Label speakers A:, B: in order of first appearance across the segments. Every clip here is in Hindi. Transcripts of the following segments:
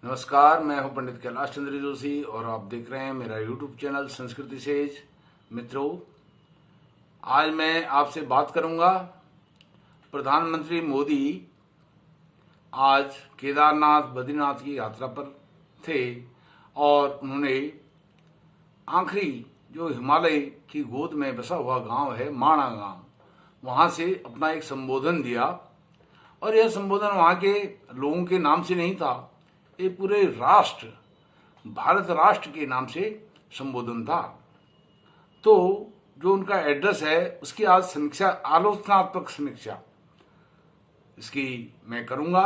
A: नमस्कार, मैं हूं पंडित कैलाश चंद्र जोशी और आप देख रहे हैं मेरा यूट्यूब चैनल संस्कृति सेज। मित्रों, आज मैं आपसे बात करूंगा। प्रधानमंत्री मोदी आज केदारनाथ बद्रीनाथ की यात्रा पर थे और उन्होंने आखिरी जो हिमालय की गोद में बसा हुआ गांव है माणा गांव, वहां से अपना एक संबोधन दिया। और यह संबोधन वहां के लोगों के नाम से नहीं था, ये पूरे राष्ट्र भारत राष्ट्र के नाम से संबोधन था। तो जो उनका एड्रेस है उसकी आज समीक्षा, आलोचनात्मक समीक्षा इसकी मैं करूंगा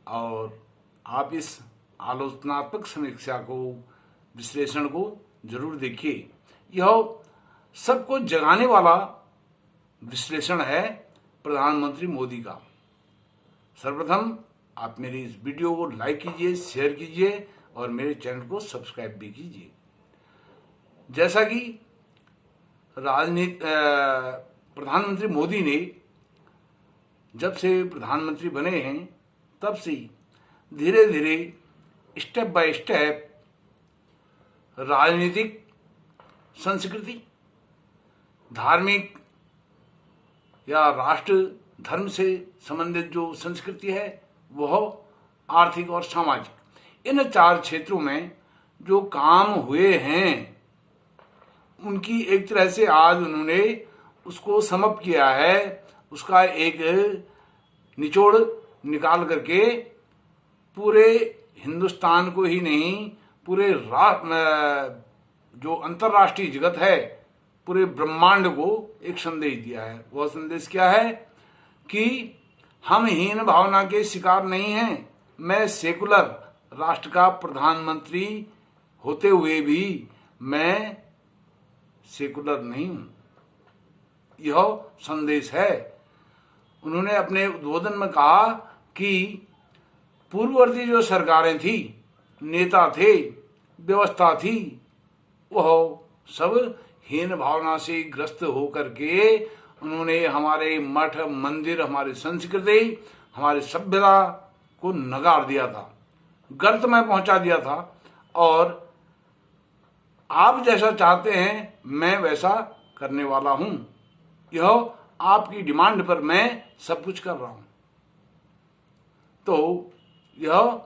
A: और आप इस आलोचनात्मक समीक्षा को, विश्लेषण को जरूर देखिए। यह सबको जगाने वाला विश्लेषण है प्रधानमंत्री मोदी का। सर्वप्रथम आप मेरी इस वीडियो को लाइक कीजिए, शेयर कीजिए और मेरे चैनल को सब्सक्राइब भी कीजिए। जैसा कि प्रधानमंत्री मोदी ने जब से प्रधानमंत्री बने हैं तब से धीरे धीरे स्टेप बाय स्टेप राजनीतिक संस्कृति, धार्मिक या राष्ट्र धर्म से संबंधित जो संस्कृति है वह, आर्थिक और सामाजिक, इन चार क्षेत्रों में जो काम हुए हैं उनकी एक तरह से आज उन्होंने उसको समअप किया है। उसका एक निचोड़ निकाल करके पूरे हिंदुस्तान को ही नहीं, पूरे जो अंतर्राष्ट्रीय जगत है, पूरे ब्रह्मांड को एक संदेश दिया है। वह संदेश क्या है कि हम हीन भावना के शिकार नहीं हैं। मैं सेकुलर राष्ट्र का प्रधानमंत्री होते हुए भी मैं सेकुलर नहीं हूं, यह संदेश है। उन्होंने अपने उद्बोधन में कहा कि पूर्ववर्ती जो सरकारें थी, नेता थे, व्यवस्था थी, वह सब हीन भावना से ग्रस्त होकर के उन्होंने हमारे मठ मंदिर, हमारी संस्कृति, हमारी सभ्यता को नगार दिया था, गर्त में पहुंचा दिया था। और आप जैसा चाहते हैं मैं वैसा करने वाला हूं, यह आपकी डिमांड पर मैं सब कुछ कर रहा हूं। तो यह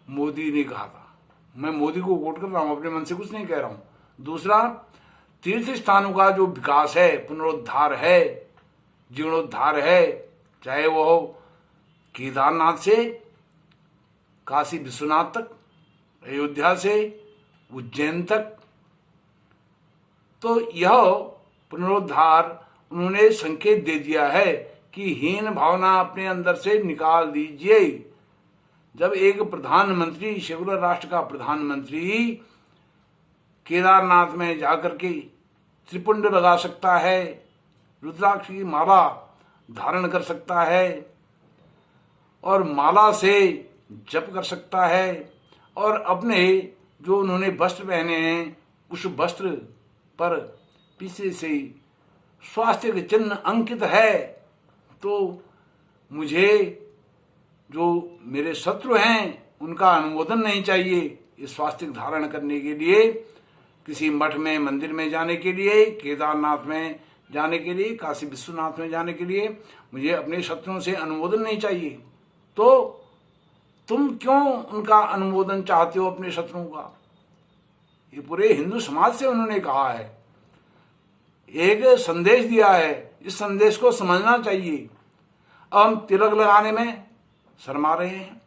A: मोदी ने कहा था। मैं मोदी को कोट कर रहा हूं, अपने मन से कुछ नहीं कह रहा हूं। दूसरा, तीर्थ स्थानों का जो विकास है, पुनरुद्धार है, जीर्णोद्धार है, चाहे वो केदारनाथ से काशी विश्वनाथ तक, अयोध्या से उज्जैन तक, तो यह पुनरुद्धार उन्होंने संकेत दे दिया है कि हीन भावना अपने अंदर से निकाल दीजिए। जब एक प्रधानमंत्री, सेकुलर राष्ट्र का प्रधानमंत्री केदारनाथ में जाकर के त्रिपुंड लगा सकता है, रुद्राक्ष की माला धारण कर सकता है और माला से जप कर सकता है, और अपने जो उन्होंने वस्त्र पहने हैं उस वस्त्र पर पीछे से स्वास्थ्य के चिन्ह अंकित है, तो मुझे जो मेरे शत्रु हैं उनका अनुमोदन नहीं चाहिए इस स्वास्थ्य धारण करने के लिए, किसी मठ में, मंदिर में जाने के लिए, केदारनाथ में जाने के लिए, काशी विश्वनाथ में जाने के लिए मुझे अपने शत्रुओं से अनुमोदन नहीं चाहिए। तो तुम क्यों उनका अनुमोदन चाहते हो, अपने शत्रुओं का? ये पूरे हिंदू समाज से उन्होंने कहा है, एक संदेश दिया है, इस संदेश को समझना चाहिए। अब हम तिलक लगाने में शर्मा रहे हैं,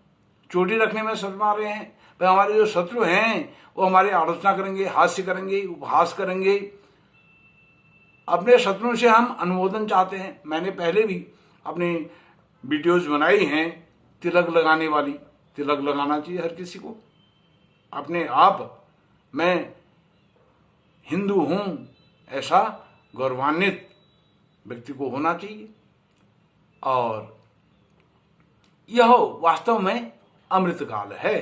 A: चोटी रखने में शर्मा रहे हैं। भाई, हमारे जो शत्रु हैं वो हमारी आलोचना करेंगे, हास्य करेंगे, उपहास करेंगे। अपने शत्रुओं से हम अनुमोदन चाहते हैं। मैंने पहले भी अपनी वीडियोज बनाई हैं तिलक लगाने वाली। तिलक लगाना चाहिए हर किसी को। अपने आप मैं हिंदू हूं ऐसा गौरवान्वित व्यक्ति को होना चाहिए। और यह वास्तव में अमृतकाल है।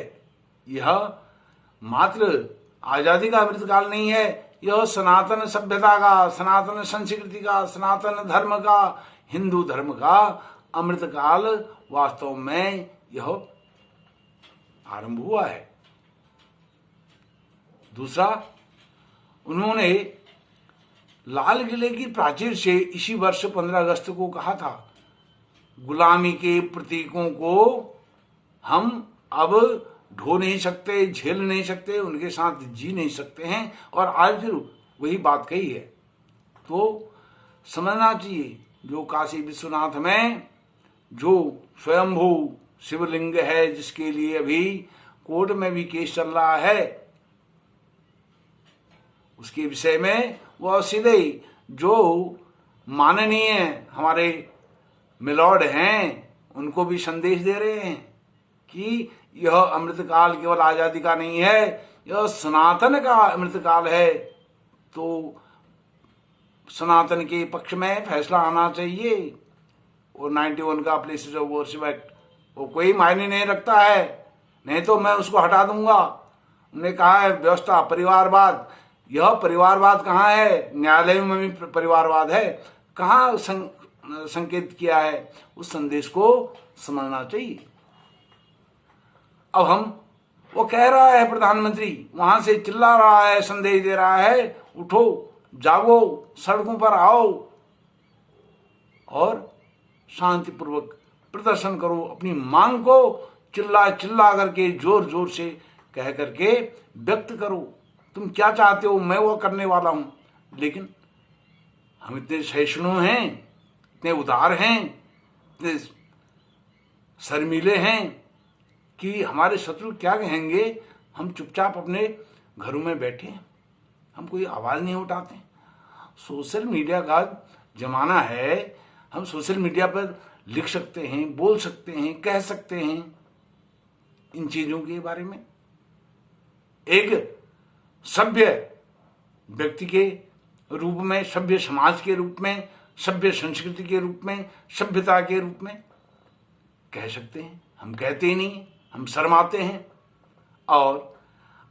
A: यह मात्र आजादी का अमृतकाल नहीं है, यह सनातन सभ्यता का, सनातन संस्कृति का, सनातन धर्म का, हिंदू धर्म का अमृतकाल वास्तव में यह आरंभ हुआ है। दूसरा, उन्होंने लाल किले की प्राचीर से इसी वर्ष 15 अगस्त को कहा था, गुलामी के प्रतीकों को हम अब ढो नहीं सकते, झेल नहीं सकते, उनके साथ जी नहीं सकते हैं, और आज फिर वही बात कही है। तो समझना चाहिए, जो काशी विश्वनाथ में जो स्वयंभू शिवलिंग है, जिसके लिए अभी कोर्ट में भी केस चल रहा है, उसके विषय में वह सीधे जो माननीय हमारे मिलॉर्ड हैं उनको भी संदेश दे रहे हैं कि यह अमृतकाल केवल आजादी का नहीं है, यह सनातन का अमृतकाल है। तो सनातन के पक्ष में फैसला आना चाहिए। और 91 का प्लेसेस ऑफ वर्शिप एक्ट वो कोई मायने नहीं रखता है, नहीं तो मैं उसको हटा दूंगा। उन्होंने कहा है व्यवस्था परिवारवाद, यह परिवारवाद कहाँ है? न्यायालय में भी परिवारवाद है, कहाँ संकेत किया है? उस संदेश को समझना चाहिए। अब वो कह रहा है प्रधानमंत्री, वहां से चिल्ला रहा है, संदेश दे रहा है, उठो जागो, सड़कों पर आओ और शांतिपूर्वक प्रदर्शन करो, अपनी मांग को चिल्ला चिल्ला करके जोर जोर से कह करके व्यक्त करो। तुम क्या चाहते हो, मैं वो करने वाला हूं। लेकिन हम इतने सहिष्णु हैं, इतने उदार हैं, इतने शर्मीले हैं कि हमारे शत्रु क्या कहेंगे, हम चुपचाप अपने घरों में बैठे हैं, हम कोई आवाज नहीं उठाते। सोशल मीडिया का जमाना है, हम सोशल मीडिया पर लिख सकते हैं, बोल सकते हैं, कह सकते हैं इन चीजों के बारे में। एक सभ्य व्यक्ति के रूप में, सभ्य समाज के रूप में, सभ्य संस्कृति के रूप में, सभ्यता के रूप में कह सकते हैं। हम कहते ही नहीं, हम शर्माते हैं। और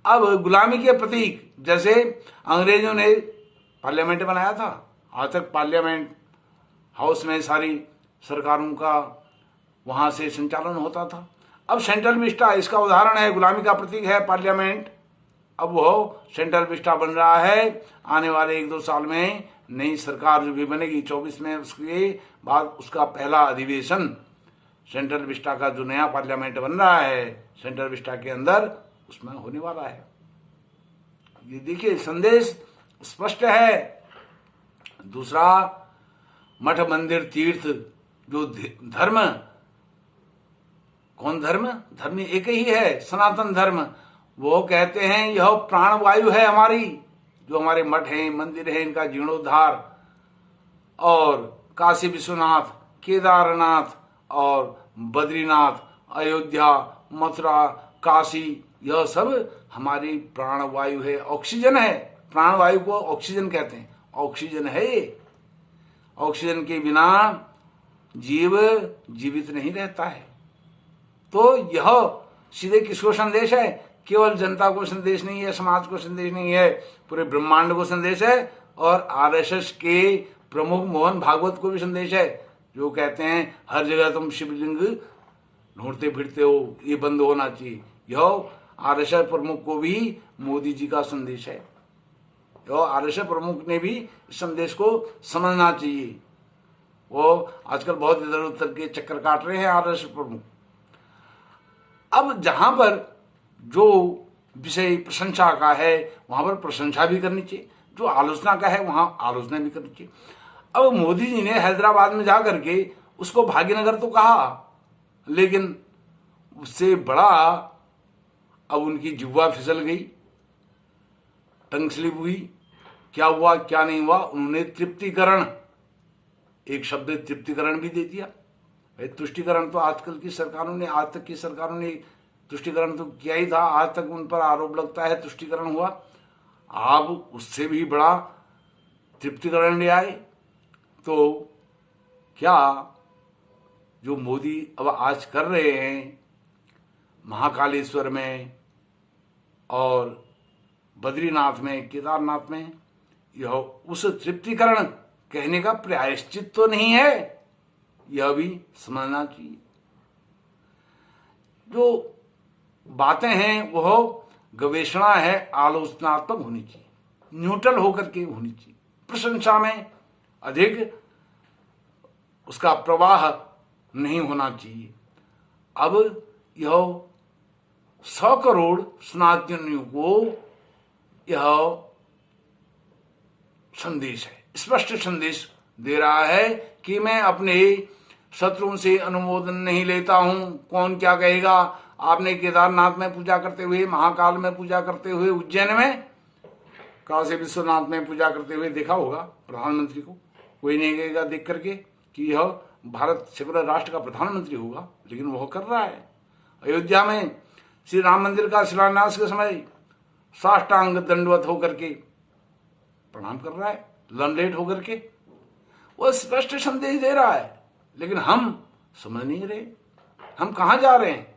A: अब गुलामी के प्रतीक, जैसे अंग्रेजों ने पार्लियामेंट बनाया था, आज तक पार्लियामेंट हाउस में सारी सरकारों का वहां से संचालन होता था। अब सेंट्रल विस्टा इसका उदाहरण है, गुलामी का प्रतीक है पार्लियामेंट। अब वो सेंट्रल विस्टा बन रहा है। आने वाले 1-2 साल में नई सरकार जो भी बनेगी 24 में, उसके बाद उसका पहला अधिवेशन सेंट्रल विस्टा का जो नया पार्लियामेंट बन रहा है सेंट्रल विस्टा के अंदर, उसमें होने वाला है। ये देखिए संदेश स्पष्ट है। दूसरा, मठ मंदिर तीर्थ जो धर्म, कौन धर्म? धर्म एक ही है, सनातन धर्म। वो कहते हैं यह प्राणवायु है हमारी, जो हमारे मठ हैं, मंदिर हैं, इनका जीर्णोद्धार। और काशी विश्वनाथ, केदारनाथ और बद्रीनाथ, अयोध्या, मथुरा, काशी, यह सब हमारी प्राणवायु है, ऑक्सीजन है। प्राणवायु को ऑक्सीजन कहते हैं, ऑक्सीजन है ये। ऑक्सीजन के बिना जीव जीवित नहीं रहता है। तो यह सीधे किसको संदेश है? केवल जनता को संदेश नहीं है, समाज को संदेश नहीं है, पूरे ब्रह्मांड को संदेश है। और आरएसएस के प्रमुख मोहन भागवत को भी संदेश है, जो कहते हैं हर जगह तुम शिवलिंग ढूंढते फिरते हो, ये बंद होना चाहिए। यह आरएसएस प्रमुख को भी मोदी जी का संदेश है। यह आरएसएस प्रमुख ने भी इस संदेश को समझना चाहिए। वो आजकल बहुत इधर उधर के चक्कर काट रहे हैं आरएसएस प्रमुख। अब जहां पर जो विषय प्रशंसा का है वहां पर प्रशंसा भी करनी चाहिए, जो आलोचना का है वहां आलोचना भी करनी चाहिए। अब मोदी जी ने हैदराबाद में जाकर के उसको भाग्यनगर तो कहा, लेकिन उससे बड़ा अब उनकी जिह्वा फिसल गई, टंग स्लिप हुई। क्या हुआ क्या नहीं हुआ, उन्होंने तृप्तिकरण, एक शब्द तृप्तिकरण भी दे दिया। भाई तुष्टिकरण तो आजकल की सरकारों ने, आज तक की सरकारों ने तुष्टिकरण तो किया ही था, आज तक उन पर आरोप लगता है तुष्टिकरण हुआ। आप उससे भी बड़ा तृप्तिकरण ले आए। तो क्या जो मोदी अब आज कर रहे हैं महाकालेश्वर में और बद्रीनाथ में, केदारनाथ में, यह उस तृप्तिकरण कहने का प्रायश्चित तो नहीं है, यह भी समझना चाहिए। जो बातें हैं वह गवेषणा है, आलोचनात्मक होनी चाहिए, न्यूट्रल होकर के होनी चाहिए, प्रशंसा में अधिक उसका प्रवाह नहीं होना चाहिए। अब यह 100 करोड़ सनातनियों को यह संदेश है, स्पष्ट संदेश दे रहा है कि मैं अपने शत्रुओं से अनुमोदन नहीं लेता हूं। कौन क्या कहेगा, आपने केदारनाथ में पूजा करते हुए, महाकाल में पूजा करते हुए, उज्जैन में, काशी विश्वनाथ में पूजा करते हुए देखा होगा प्रधानमंत्री को। कोई नहीं कहेगा देख करके कि यह भारत सेकुलर राष्ट्र का प्रधानमंत्री होगा, लेकिन वह कर रहा है। अयोध्या में श्री राम मंदिर का शिलान्यास के समय साष्टांग दंडवत होकर के प्रणाम कर रहा है, लंडेट होकर के। वह स्पष्ट संदेश दे रहा है, लेकिन हम समझ नहीं रहे, हम कहां जा रहे हैं।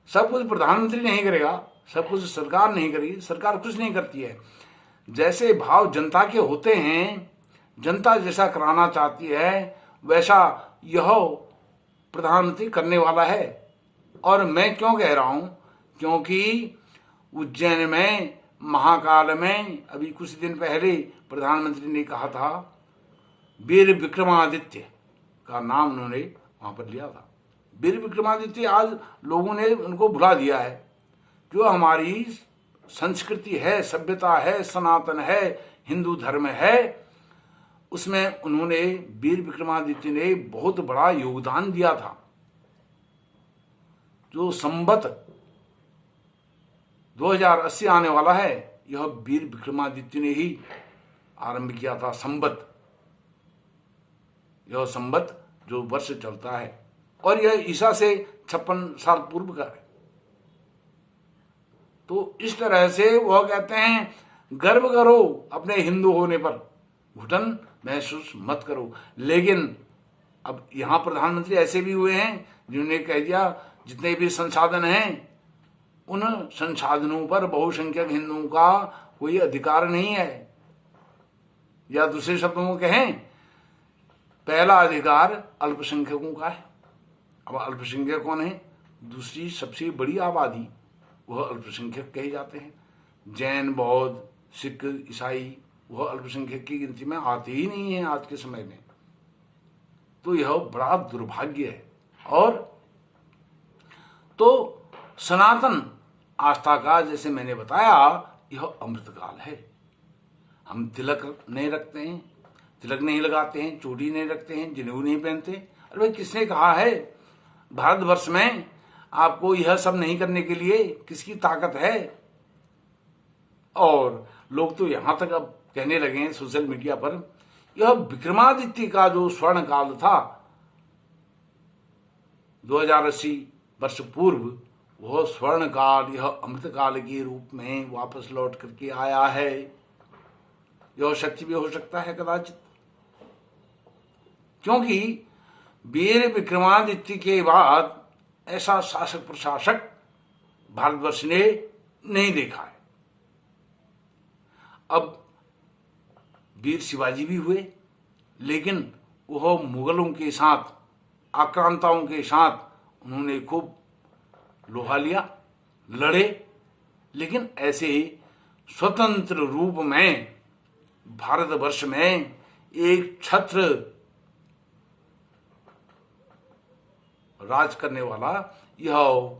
A: सब कुछ प्रधानमंत्री नहीं करेगा, सब कुछ सरकार नहीं करेगी, सरकार कुछ नहीं करती है। जैसे भाव जनता के होते हैं, जनता जैसा कराना चाहती है, वैसा यह प्रधानमंत्री करने वाला है। और मैं क्यों कह रहा हूं, क्योंकि उज्जैन में, महाकाल में अभी कुछ दिन पहले प्रधानमंत्री ने कहा था, वीर विक्रमादित्य का नाम उन्होंने वहां पर लिया था। वीर विक्रमादित्य आज लोगों ने उनको भुला दिया है। जो हमारी संस्कृति है, सभ्यता है, सनातन है, हिंदू धर्म है, उसमें उन्होंने, वीर विक्रमादित्य ने बहुत बड़ा योगदान दिया था। जो संवत 2080 आने वाला है, यह वीर विक्रमादित्य ने ही आरंभ किया था। संवत, यह संवत जो वर्ष चलता है, और यह ईसा से 56 साल पूर्व का है। तो इस तरह से वह कहते हैं, गर्व करो अपने हिंदू होने पर, घुटन महसूस मत करो। लेकिन अब यहां प्रधानमंत्री ऐसे भी हुए हैं जिन्होंने कह दिया, जितने भी संसाधन हैं, उन संसाधनों पर बहुसंख्यक हिंदुओं का कोई अधिकार नहीं है। या दूसरे शब्दों में कहें, पहला अधिकार अल्पसंख्यकों का है। अब अल्पसंख्यक कौन है? दूसरी सबसे बड़ी आबादी, वह अल्पसंख्यक कहे जाते हैं। जैन, बौद्ध, सिख, ईसाई, वह अल्पसंख्यक की गिनती में आते ही नहीं है आज के समय में। तो यह बड़ा दुर्भाग्य है। और तो सनातन आस्था का, जैसे मैंने बताया, यह अमृतकाल है। हम तिलक नहीं रखते हैं, तिलक नहीं लगाते हैं, चोटी नहीं रखते हैं, जनेऊ नहीं पहनते। अरे भाई, किसने कहा है भारतवर्ष में आपको यह सब नहीं करने के लिए? किसकी ताकत है? और लोग तो यहां तक अब कहने लगे हैं सोशल मीडिया पर, यह विक्रमादित्य का जो स्वर्ण काल था 2080 वर्ष पूर्व, वह स्वर्ण काल, यह अमृत काल के रूप में वापस लौट करके आया है। यह सत्य भी हो सकता है कदाचित, क्योंकि वीर विक्रमादित्य के बाद ऐसा शासक प्रशासक भारतवर्ष ने नहीं देखा है। अब वीर शिवाजी भी हुए, लेकिन वह मुगलों के साथ, आक्रांताओं के साथ उन्होंने खूब लोहा लिया, लड़े, लेकिन ऐसे ही स्वतंत्र रूप में भारतवर्ष में एक छत्र राज करने वाला, यह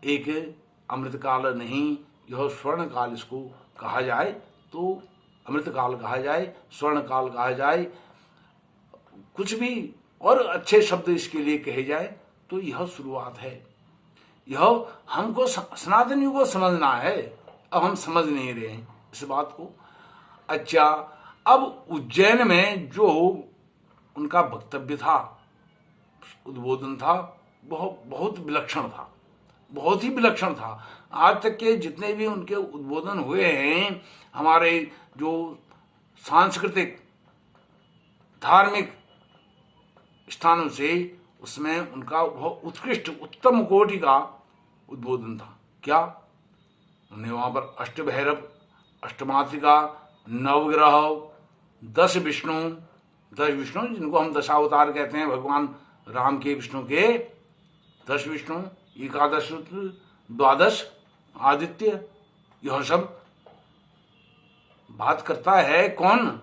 A: एक अमृतकाल नहीं, यह स्वर्ण काल इसको कहा जाए तो अमृतकाल कहा जाए, स्वर्ण काल कहा जाए, कुछ भी और अच्छे शब्द इसके लिए कहे जाए तो यह शुरुआत है। यह हमको, सनातनियों को समझना है। अब हम समझ नहीं रहे हैं इस बात को। अच्छा, अब उज्जैन में जो उनका वक्तव्य था, उद्बोधन था, बहुत विलक्षण था, बहुत ही विलक्षण था। आज तक के जितने भी उनके उद्बोधन हुए हैं हमारे जो सांस्कृतिक धार्मिक स्थानों से, उसमें उनका बहुत उत्कृष्ट उत्तम कोटि का उद्बोधन था। क्या उन्हें वहां पर अष्टभैरव, अष्टमातृका, नवग्रह, 10 विष्णु जिनको हम दशावतार कहते हैं, भगवान राम के विष्णु के 10 विष्णु, एकादश रुद्र, द्वादश आदित्य, यह सब बात करता है कौन?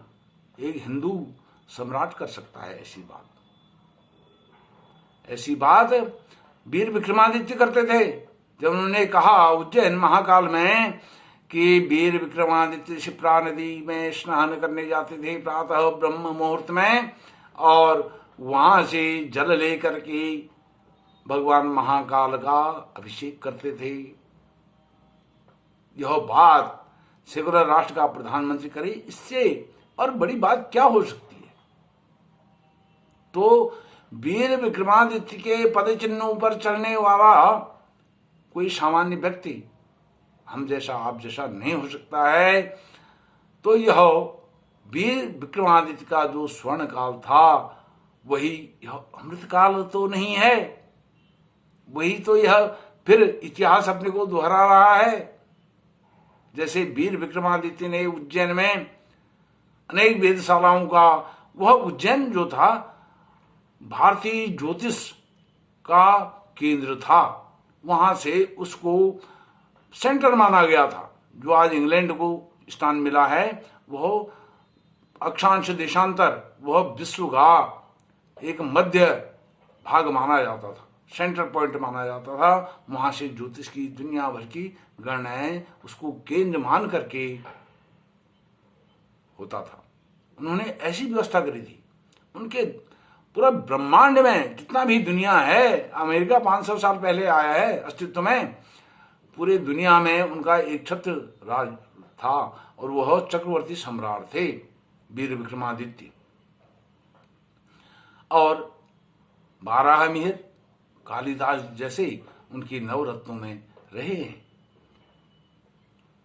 A: एक हिंदू सम्राट कर सकता है ऐसी बात। ऐसी बात वीर विक्रमादित्य करते थे। जब उन्होंने कहा उज्जैन महाकाल में कि वीर विक्रमादित्य क्षिप्रा नदी में स्नान करने जाते थे प्रातः ब्रह्म मुहूर्त में, और वहां से जल लेकर के भगवान महाकाल का अभिषेक करते थे। यह बात सेकुलर राष्ट्र का प्रधानमंत्री करे, इससे और बड़ी बात क्या हो सकती है? तो वीर विक्रमादित्य के पद चिन्हों पर चलने वाला कोई सामान्य व्यक्ति हम जैसा आप जैसा नहीं हो सकता है। तो यह वीर विक्रमादित्य का जो स्वर्ण काल था वही यह अमृत काल तो नहीं है। वही तो यह फिर इतिहास अपने को दोहरा रहा है। जैसे वीर विक्रमादित्य ने उज्जैन में अनेक वेधशालाओं का, वह उज्जैन जो था भारतीय ज्योतिष का केंद्र था, वहां से उसको सेंटर माना गया था। जो आज इंग्लैंड को स्थान मिला है वह अक्षांश देशांतर, वह विश्व का एक मध्य भाग माना जाता था, सेंटर पॉइंट माना जाता था। वहां से ज्योतिष की दुनिया भर की गणनाएं उसको केंद्र मान करके होता था। उन्होंने ऐसी व्यवस्था करी थी। उनके पूरा ब्रह्मांड में जितना भी दुनिया है, अमेरिका 500 साल पहले आया है अस्तित्व में, पूरे दुनिया में उनका एक छत्र राज था और वह चक्रवर्ती सम्राट थे वीर विक्रमादित्य। और 12 मिहिर कालिदास जैसे उनकी नवरत्नों में रहे हैं।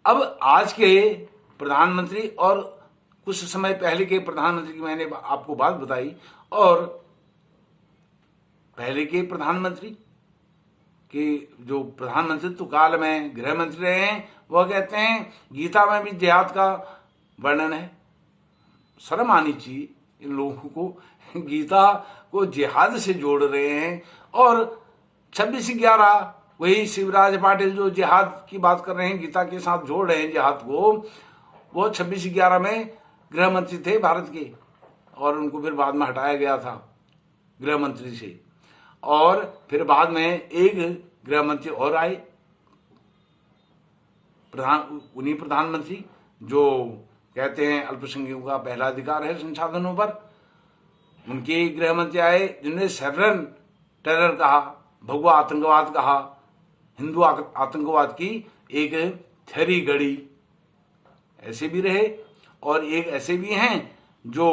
A: अब आज के प्रधानमंत्री और कुछ समय पहले के प्रधानमंत्री की मैंने आपको बात बताई, और पहले के प्रधानमंत्री के जो प्रधानमंत्रित्व काल में गृह मंत्री रहे हैं, वह कहते हैं गीता में भी जिहाद का वर्णन है। शर्म आनी चाहिए इन लोगों को, गीता को जिहाद से जोड़ रहे हैं। और 26/11 वही शिवराज पाटिल जो जिहाद की बात कर रहे हैं, गीता के साथ जोड़ रहे हैं जिहाद को, वो 26/11 में गृह मंत्री थे भारत के, और उनको फिर बाद में हटाया गया था गृह मंत्री से। और फिर बाद में एक गृह मंत्री और आए, उन्हीं प्रधानमंत्री जो कहते हैं अल्पसंख्यकों का पहला अधिकार है संसाधनों पर, उनके गृह मंत्री आए जिन्होंने सेवरन टेरर कहा, भगवा आतंकवाद कहा, हिंदू आतंकवाद की एक थ्योरी गढ़ी। ऐसे भी रहे, और एक ऐसे भी हैं जो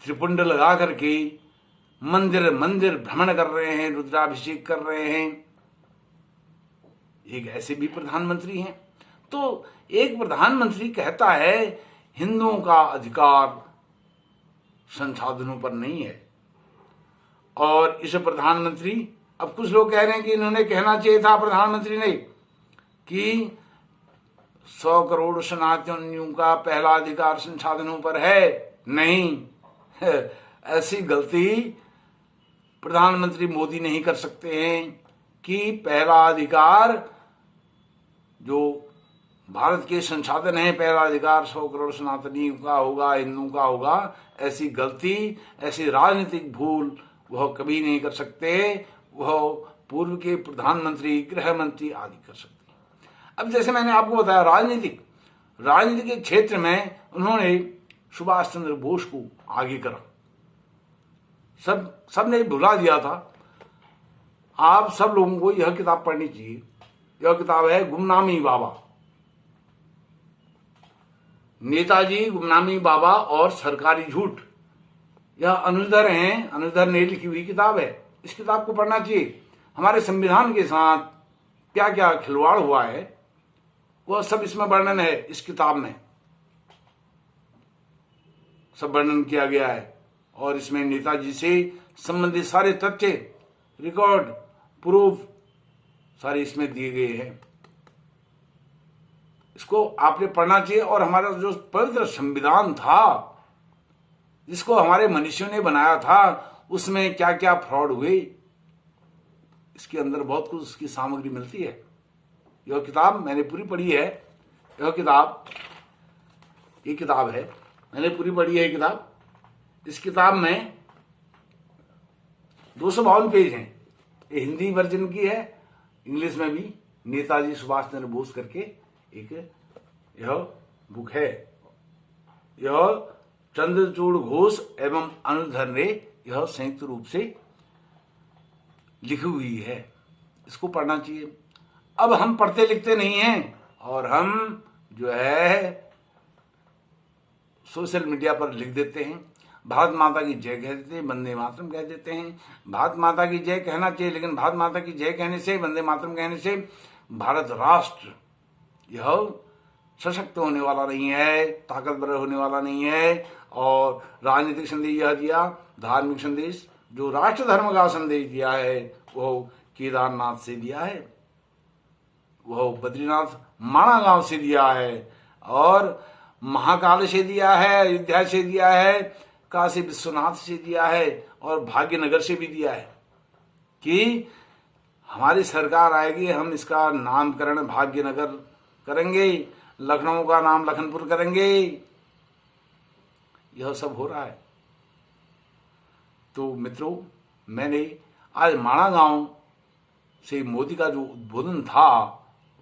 A: त्रिपुंड लगा करके मंदिर मंदिर भ्रमण कर रहे हैं, रुद्राभिषेक कर रहे हैं। एक ऐसे भी प्रधानमंत्री हैं। तो एक प्रधानमंत्री कहता है हिंदुओं का अधिकार संसाधनों पर नहीं है, और इस प्रधानमंत्री, अब कुछ लोग कह रहे हैं कि इन्होंने कहना चाहिए था प्रधानमंत्री ने कि 100 करोड़ सनातनियों का पहला अधिकार संसाधनों पर है। नहीं, ऐसी गलती प्रधानमंत्री मोदी नहीं कर सकते हैं कि पहला अधिकार जो भारत के संसाधन है, पहला अधिकार 100 करोड़ सनातनियों का होगा, हिंदुओं का होगा। ऐसी गलती, ऐसी राजनीतिक भूल वह कभी नहीं कर सकते। वह पूर्व के प्रधानमंत्री, गृह मंत्री आदि कर सकते। अब जैसे मैंने आपको बताया, राजनीति के क्षेत्र में उन्होंने सुभाष चंद्र बोस को आगे करा। सबने भुला दिया था। आप सब लोगों को यह किताब पढ़नी चाहिए। यह किताब है गुमनामी बाबा, नेताजी, गुमनामी बाबा और सरकारी झूठ। यह अनुधर हैं, अनुधर ने लिखी हुई किताब है। इस किताब को पढ़ना चाहिए। हमारे संविधान के साथ क्या क्या खिलवाड़ हुआ है वह सब इसमें वर्णन है। इस किताब में सब वर्णन किया गया है, और इसमें नेताजी से संबंधित सारे तथ्य, रिकॉर्ड, प्रूफ सारे इसमें दिए गए हैं। इसको आपने पढ़ना चाहिए। और हमारा जो पवित्र संविधान था, जिसको हमारे मनुष्यों ने बनाया था, उसमें क्या क्या फ्रॉड हुए, इसके अंदर बहुत कुछ उसकी सामग्री मिलती है। यह किताब मैंने पूरी पढ़ी है। ये किताब है, मैंने पूरी पढ़ी है किताब। इस किताब में 252 पेज हैं। ये हिंदी वर्जन की है, इंग्लिश में भी नेताजी सुभाष चंद्र बोस करके एक यह बुक है। यह चंद्रचूड़ घोष एवं अनुधर ने यह संयुक्त रूप से लिखी हुई है। इसको पढ़ना चाहिए। अब हम पढ़ते लिखते नहीं हैं और हम जो है सोशल मीडिया पर लिख देते हैं, भारत माता की जय कह देते हैं, वंदे मातरम कह देते हैं। भारत माता की जय कहना चाहिए, लेकिन भारत माता की जय कहने से, वंदे मातरम कहने से भारत राष्ट्र यह सशक्त होने वाला नहीं है, ताकतवर होने वाला नहीं है। और राजनीतिक संदेश यह दिया, धार्मिक संदेश जो राष्ट्र धर्म का संदेश दिया है वो केदारनाथ से दिया है, वह बद्रीनाथ माणा गांव से दिया है, और महाकाल से दिया है, अयोध्या से दिया है, काशी विश्वनाथ से दिया है, और भाग्यनगर से भी दिया है कि हमारी सरकार आएगी, हम इसका नामकरण भाग्यनगर करेंगे, लखनऊ का नाम लखनपुर करेंगे। यह सब हो रहा है। तो मित्रों, मैंने आज माणा गांव से मोदी का जो उद्बोधन था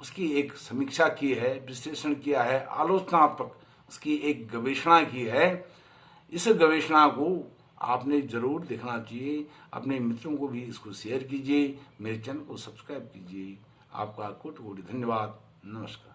A: उसकी एक समीक्षा की है, विश्लेषण किया है, आलोचनात्मक उसकी एक गवेषणा की है। इस गवेषणा को आपने जरूर देखना चाहिए। अपने मित्रों को भी इसको शेयर कीजिए, मेरे चैनल को सब्सक्राइब कीजिए। आपका कोटि कोटि धन्यवाद। नमस्कार।